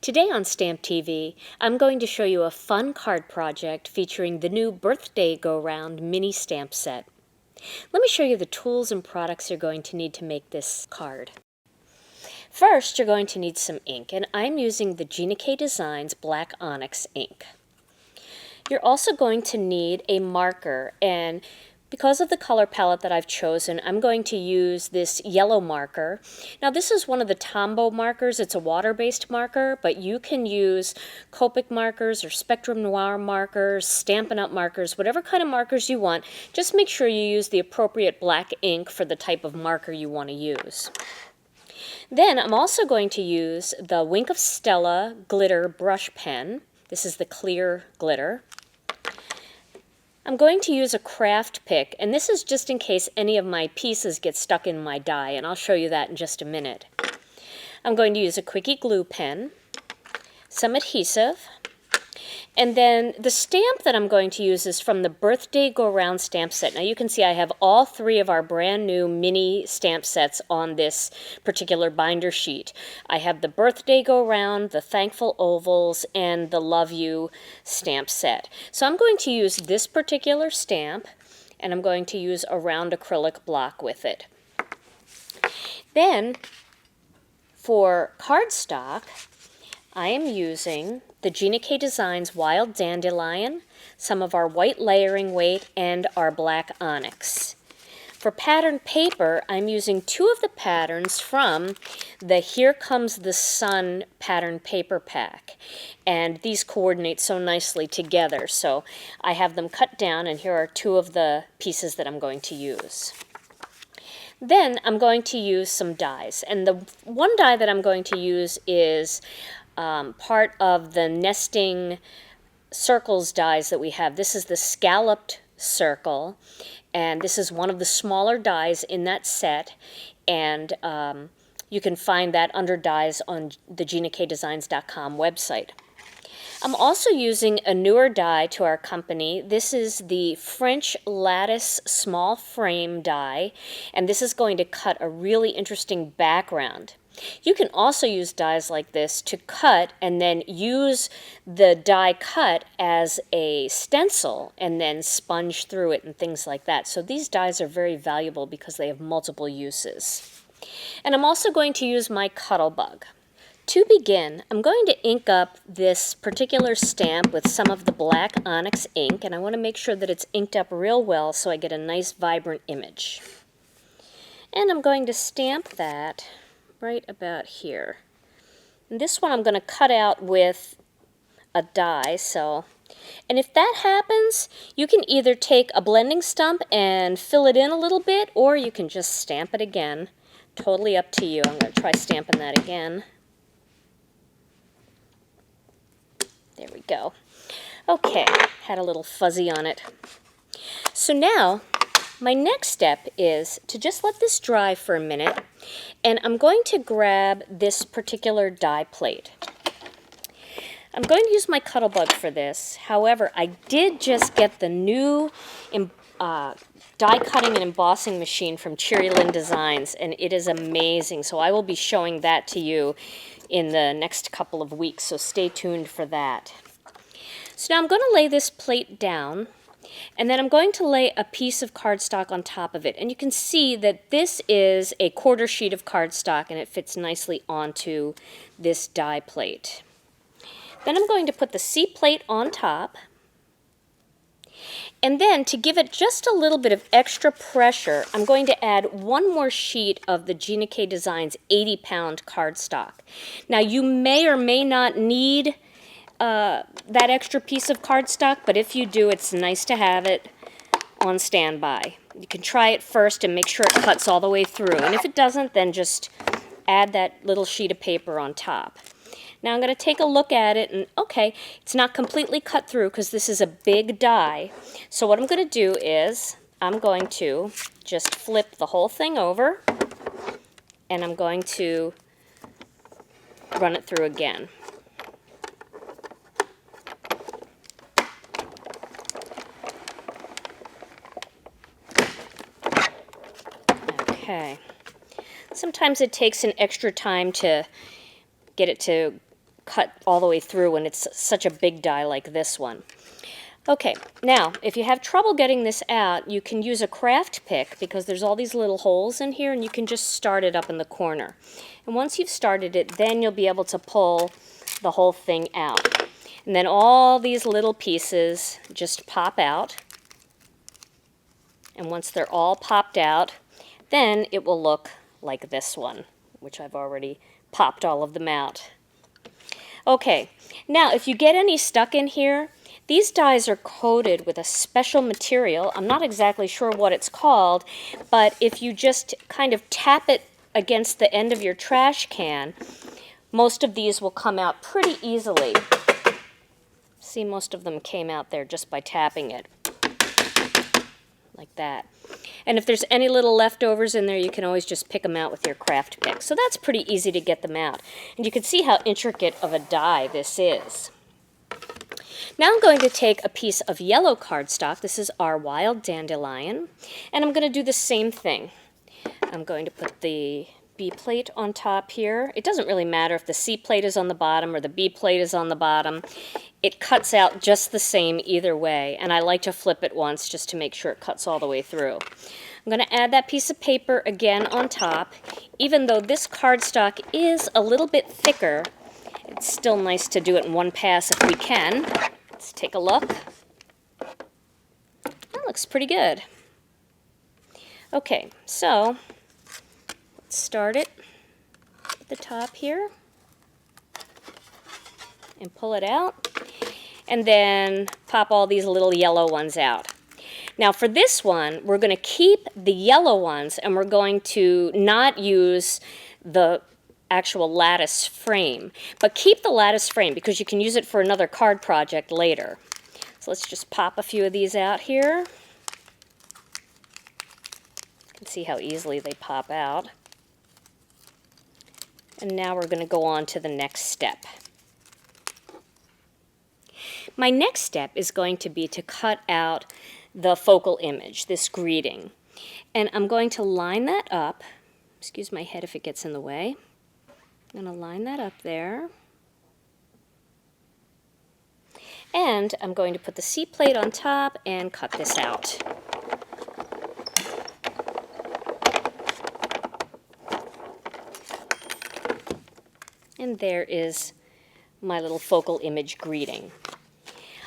Today on StampTV, I'm going to show you a fun card project featuring the new Birthday Go-Round mini stamp set. Let me show you the tools and products you're going to need to make this card. First, you're going to need some ink, and I'm using the GKD Designs Black Onyx ink. You're also going to need a marker, and because of the color palette that I've chosen, I'm going to use this yellow marker. Now this is one of the Tombow markers. It's a water-based marker, but you can use Copic markers or Spectrum Noir markers, Stampin' Up! Markers, whatever kind of markers you want. Just make sure you use the appropriate black ink for the type of marker you want to use. Then I'm also going to use the Wink of Stella glitter brush pen. This is the clear glitter. I'm going to use a craft pick, and this is just in case any of my pieces get stuck in my die, and I'll show you that in just a minute. I'm going to use a quickie glue pen, some adhesive, and then the stamp that I'm going to use is from the Birthday Go-Round stamp set. Now you can see I have all three of our brand new mini stamp sets on this particular binder sheet. I have the Birthday Go-Round, the Thankful Ovals, and the Love You stamp set. So I'm going to use this particular stamp, and I'm going to use a round acrylic block with it. Then for cardstock, I am using the GKD Designs Wild Dandelion, some of our white layering weight, and our black onyx. For pattern paper, I'm using two of the patterns from the Here Comes the Sun pattern paper pack. And these coordinate so nicely together, so I have them cut down, and here are two of the pieces that I'm going to use. Then I'm going to use some dies, and the one die that I'm going to use is part of the nesting circles dies that we have. This is the Scalloped circle, and this is one of the smaller dies in that set, and you can find that under dies on the GKDdesigns.com website. I'm also using a newer die to our company. This is the French Lattice small frame die, and this is going to cut a really interesting background. You can also use dies like this to cut and then use the die cut as a stencil and then sponge through it and things like that. So these dies are very valuable because they have multiple uses. And I'm also going to use my Cuttlebug. To begin, I'm going to ink up this particular stamp with some of the black onyx ink, and I want to make sure that it's inked up real well so I get a nice vibrant image. And I'm going to stamp that right about here. And this one I'm going to cut out with a die, and if that happens, you can either take a blending stump and fill it in a little bit, or you can just stamp it again. Totally up to you. I'm going to try stamping that again. There we go. Okay, had a little fuzzy on it. So now, my next step is to just let this dry for a minute, and I'm going to grab this particular die plate. I'm going to use my Cuttlebug for this. However, I did just get the new die cutting and embossing machine from Cherry Lynn Designs, and it is amazing. So I will be showing that to you in the next couple of weeks, so stay tuned for that. So now I'm going to lay this plate down, and then I'm going to lay a piece of cardstock on top of it. And you can see that this is a quarter sheet of cardstock, and it fits nicely onto this die plate. Then I'm going to put the C plate on top. And then to give it just a little bit of extra pressure, I'm going to add one more sheet of the GKD Designs 80-pound cardstock. Now you may or may not need that extra piece of cardstock, but if you do, it's nice to have it on standby. You can try it first and make sure it cuts all the way through, and if it doesn't, then just add that little sheet of paper on top. Now I'm going to take a look at it, and okay, it's not completely cut through because this is a big die. So what I'm going to do is I'm going to just flip the whole thing over, and I'm going to run it through again. Okay. Sometimes it takes an extra time to get it to cut all the way through when it's such a big die like this one. Okay, now, if you have trouble getting this out, you can use a craft pick because there's all these little holes in here, and you can just start it up in the corner. And once you've started it, then you'll be able to pull the whole thing out. And then all these little pieces just pop out. And once they're all popped out, then it will look like this one, which I've already popped all of them out. Okay, now if you get any stuck in here, these dies are coated with a special material. I'm not exactly sure what it's called, but if you just kind of tap it against the end of your trash can, most of these will come out pretty easily. See, most of them came out there just by tapping it, like that. And if there's any little leftovers in there, you can always just pick them out with your craft pick. So that's pretty easy to get them out. And you can see how intricate of a die this is. Now I'm going to take a piece of yellow cardstock. This is our wild dandelion. And I'm going to do the same thing. I'm going to put the B plate on top here. It doesn't really matter if the C plate is on the bottom or the B plate is on the bottom. It cuts out just the same either way. And I like to flip it once just to make sure it cuts all the way through. I'm going to add that piece of paper again on top. Even though this cardstock is a little bit thicker, it's still nice to do it in one pass if we can. Let's take a look. That looks pretty good. Okay, so let's start it at the top here and pull it out, and then pop all these little yellow ones out. Now for this one, we're going to keep the yellow ones, and we're going to not use the actual lattice frame, but keep the lattice frame because you can use it for another card project later. So let's just pop a few of these out here. You can see how easily they pop out. And now we're going to go on to the next step. My next step is going to be to cut out the focal image, this greeting. And I'm going to line that up. Excuse my head if it gets in the way. I'm going to line that up there. And I'm going to put the C plate on top and cut this out. And there is my little focal image greeting.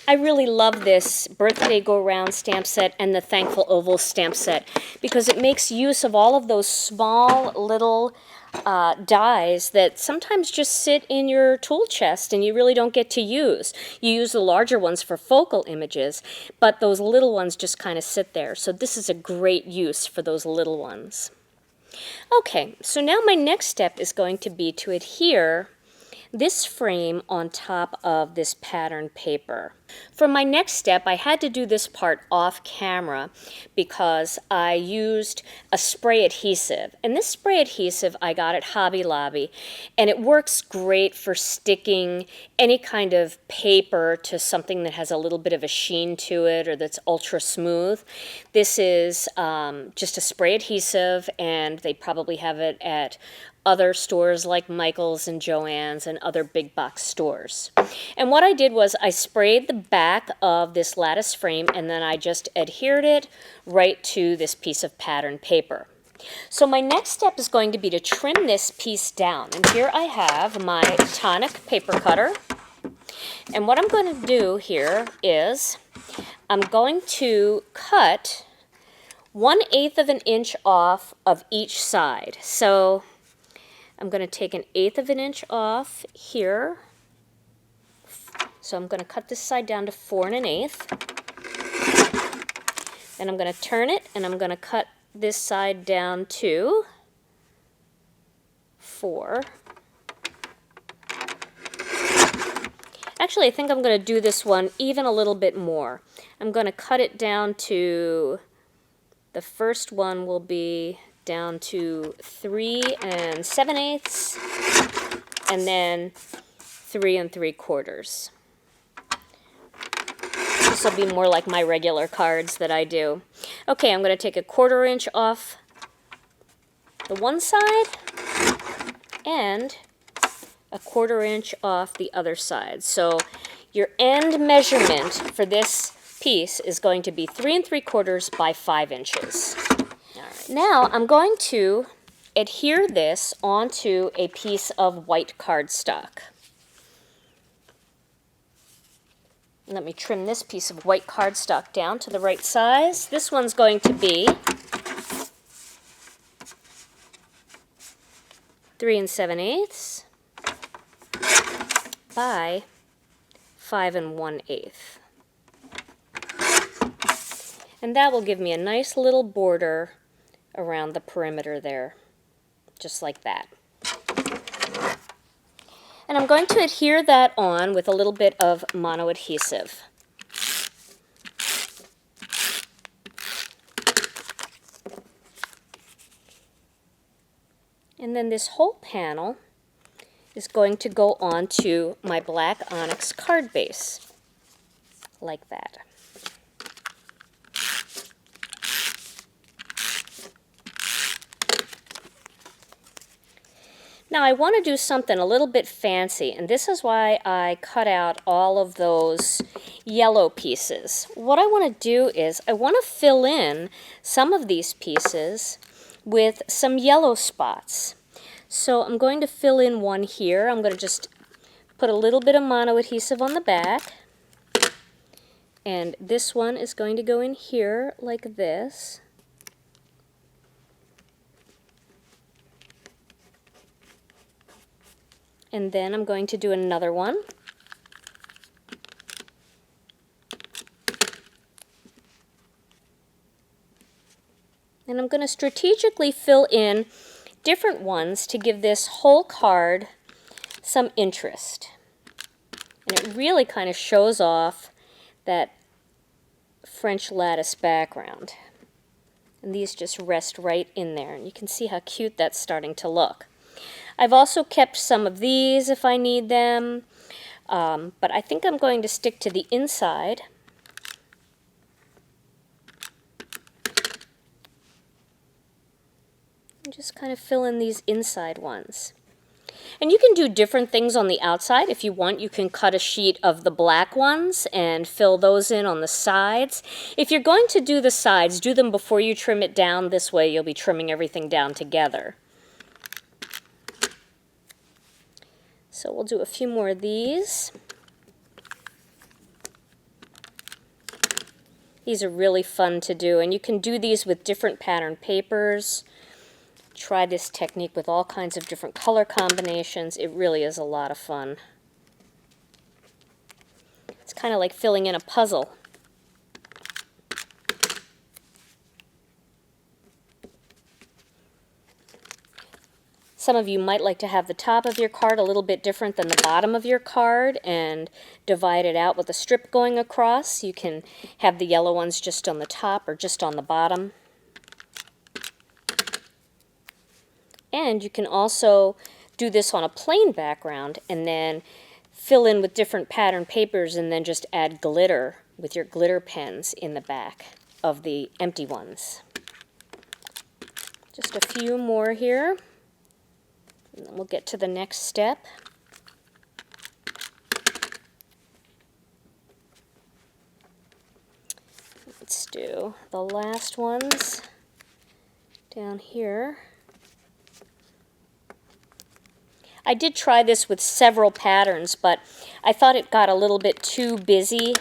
I really love this Birthday Go Round stamp set and the Thankful Ovals stamp set because it makes use of all of those small little dies that sometimes just sit in your tool chest and you really don't get to use. You use the larger ones for focal images, but those little ones just kind of sit there. So this is a great use for those little ones. Okay, so now my next step is going to be to adhere this frame on top of this pattern paper. For my next step, I had to do this part off camera because I used a spray adhesive. And this spray adhesive I got at Hobby Lobby, and it works great for sticking any kind of paper to something that has a little bit of a sheen to it or that's ultra smooth. This is just a spray adhesive, and they probably have it at other stores like Michael's and Joann's and other big box stores. And what I did was I sprayed the back of this lattice frame and then I just adhered it right to this piece of pattern paper. So my next step is going to be to trim this piece down. And here I have my tonic paper cutter. And what I'm going to do here is I'm going to cut 1/8 of an inch off of each side. So I'm going to take 1/8 of an inch off here. So I'm going to cut this side down to 4 1/8. Then I'm going to turn it and I'm going to cut this side down to 4. Actually, I think I'm going to do this one even a little bit more. I'm going to cut it down to, the first one will be down to 3 7/8, and then 3 3/4. This will be more like my regular cards that I do. Okay, I'm going to take 1/4 inch off the one side and 1/4 inch off the other side. So your end measurement for this piece is going to be 3 3/4 by 5 inches. All right. Now I'm going to adhere this onto a piece of white cardstock. Let me trim this piece of white cardstock down to the right size. This one's going to be 3 7/8 by 5 1/8. And that will give me a nice little border around the perimeter there, just like that. And I'm going to adhere that on with a little bit of mono adhesive. And then this whole panel is going to go onto my black onyx card base, like that. Now I want to do something a little bit fancy, and this is why I cut out all of those yellow pieces. What I want to do is I want to fill in some of these pieces with some yellow spots. So I'm going to fill in one here. I'm going to just put a little bit of mono adhesive on the back. And this one is going to go in here like this. And then I'm going to do another one. And I'm going to strategically fill in different ones to give this whole card some interest. And it really kind of shows off that French lattice background. And these just rest right in there. And you can see how cute that's starting to look. I've also kept some of these if I need them, but I think I'm going to stick to the inside. And just kind of fill in these inside ones. And you can do different things on the outside. If you want, you can cut a sheet of the black ones and fill those in on the sides. If you're going to do the sides, do them before you trim it down. This way you'll be trimming everything down together. So we'll do a few more of these. These are really fun to do, and you can do these with different pattern papers. Try this technique with all kinds of different color combinations. It really is a lot of fun. It's kind of like filling in a puzzle. Some of you might like to have the top of your card a little bit different than the bottom of your card and divide it out with a strip going across. You can have the yellow ones just on the top or just on the bottom. And you can also do this on a plain background and then fill in with different pattern papers and then just add glitter with your glitter pens in the back of the empty ones. Just a few more here. And then we'll get to the next step. Let's do the last ones down here. I did try this with several patterns, but I thought it got a little bit too busy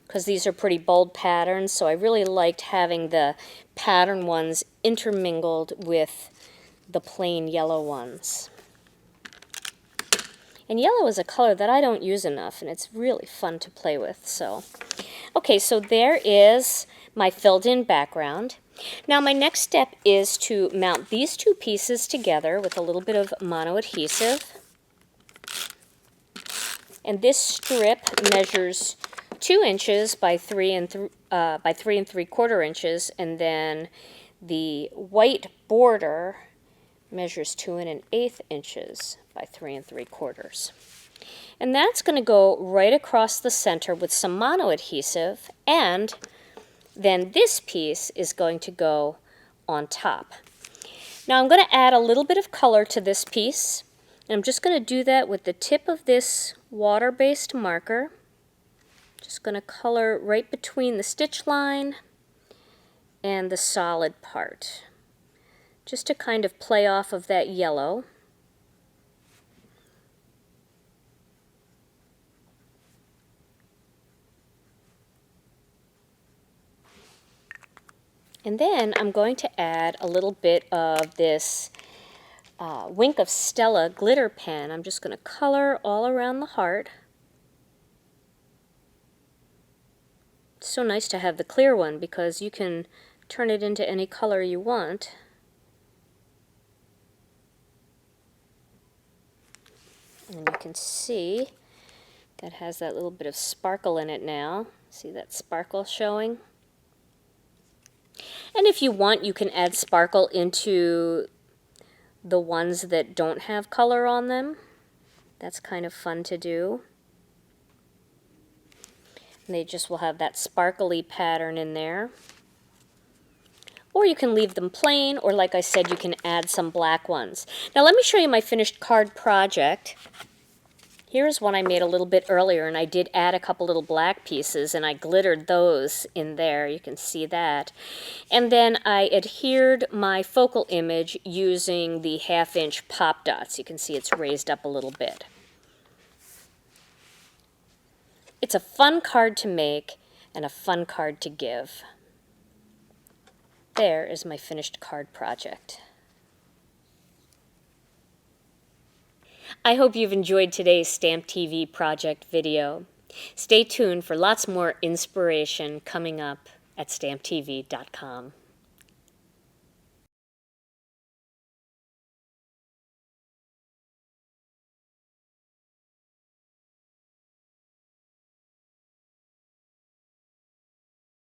because these are pretty bold patterns, so I really liked having the pattern ones intermingled with the plain yellow ones. And yellow is a color that I don't use enough, and it's really fun to play with. So, okay, so there is my filled-in background. Now my next step is to mount these two pieces together with a little bit of mono adhesive. And this strip measures 2 inches by 3 3/4 inches, and then the white border measures 2 1/8 inches by 3 3/4. And that's going to go right across the center with some mono adhesive, and then this piece is going to go on top. Now I'm going to add a little bit of color to this piece. And I'm just going to do that with the tip of this water-based marker. Just going to color right between the stitch line and the solid part, just to kind of play off of that yellow. And then I'm going to add a little bit of this Wink of Stella glitter pen. I'm just going to color all around the heart. It's so nice to have the clear one because you can turn it into any color you want. And you can see that has that little bit of sparkle in it now. See that sparkle showing? And if you want, you can add sparkle into the ones that don't have color on them. That's kind of fun to do. And they just will have that sparkly pattern in there. Or you can leave them plain, or like I said, you can add some black ones. Now let me show you my finished card project. Here's one I made a little bit earlier, and I did add a couple little black pieces, and I glittered those in there. You can see that. And then I adhered my focal image using the 1/2" pop dots. You can see it's raised up a little bit. It's a fun card to make and a fun card to give. There is my finished card project. I hope you've enjoyed today's StampTV project video. Stay tuned for lots more inspiration coming up at StampTV.com.